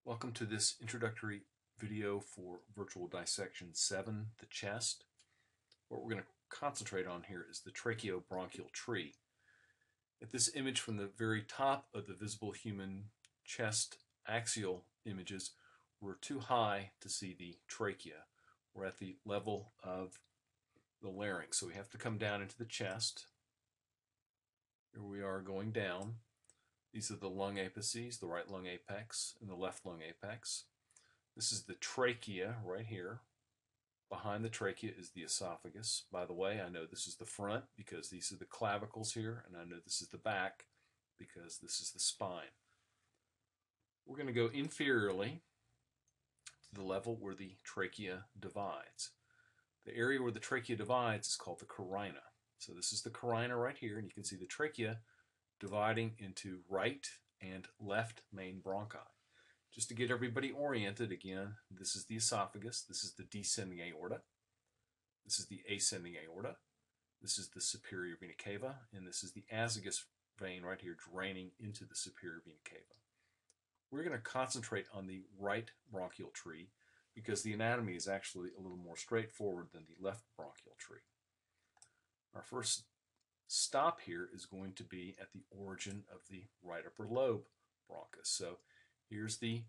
Welcome to this introductory video for Virtual Dissection 7, the chest. What we're going to concentrate on here is the tracheobronchial tree. At this image from the very top of the visible human chest axial images, we're too high to see the trachea. We're at the level of the larynx, so we have to come down into the chest. Here we are going down. These are the lung apices, the right lung apex and the left lung apex. This is the trachea right here. Behind the trachea is the esophagus. By the way, I know this is the front because these are the clavicles here, and I know this is the back because this is the spine. We're going to go inferiorly to the level where the trachea divides. The area where the trachea divides is called the carina. So this is the carina right here, and you can see the trachea dividing into right and left main bronchi. Just to get everybody oriented again, this is the esophagus, this is the descending aorta, this is the ascending aorta, this is the superior vena cava, and this is the azygos vein right here draining into the superior vena cava. We're going to concentrate on the right bronchial tree because the anatomy is actually a little more straightforward than the left bronchial tree. Our first stop here is going to be at the origin of the right upper lobe bronchus. So here's the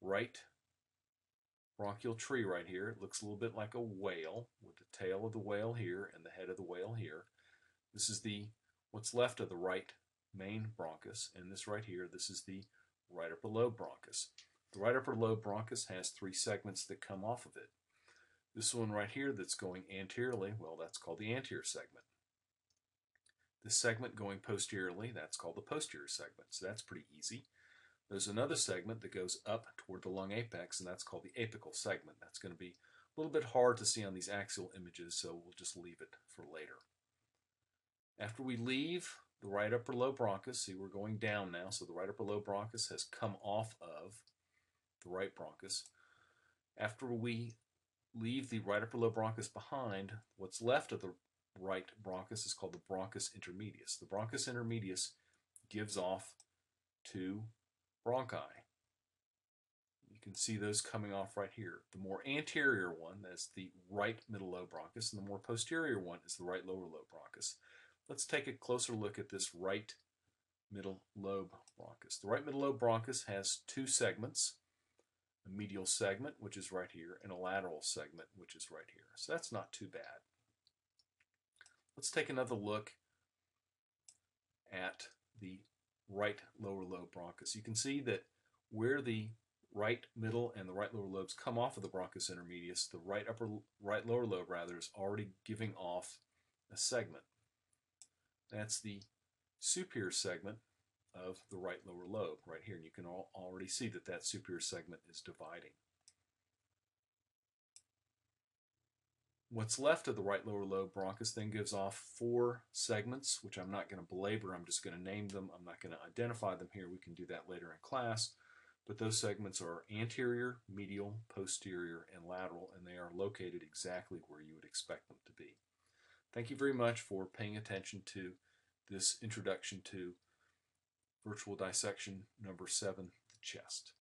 right bronchial tree right here. It looks a little bit like a whale with the tail of the whale here and the head of the whale here. This is what's left of the right main bronchus, and this right here, this is the right upper lobe bronchus. The right upper lobe bronchus has three segments that come off of it. This one right here that's going anteriorly, well, that's called the anterior segment. This segment going posteriorly, that's called the posterior segment, so that's pretty easy. There's another segment that goes up toward the lung apex, and that's called the apical segment. That's going to be a little bit hard to see on these axial images, so we'll just leave it for later. After we leave the right upper lobe bronchus, see we're going down now, so the right upper lobe bronchus has come off of the right bronchus. After we leave the right upper lobe bronchus behind, what's left of the right bronchus is called the bronchus intermedius. The bronchus intermedius gives off two bronchi. You can see those coming off right here. The more anterior one, that's the right middle lobe bronchus, and the more posterior one is the right lower lobe bronchus. Let's take a closer look at this right middle lobe bronchus. The right middle lobe bronchus has two segments, a medial segment, which is right here, and a lateral segment, which is right here. So that's not too bad. Let's take another look at the right lower lobe bronchus. You can see that where the right middle and the right lower lobes come off of the bronchus intermedius, the right lower lobe rather is already giving off a segment. That's the superior segment of the right lower lobe right here, and you can already see that that superior segment is dividing. What's left of the right lower lobe bronchus then gives off four segments, which I'm not going to belabor. I'm just going to name them. I'm not going to identify them here. We can do that later in class. But those segments are anterior, medial, posterior, and lateral, and they are located exactly where you would expect them to be. Thank you very much for paying attention to this introduction to Virtual Dissection number 7, the chest.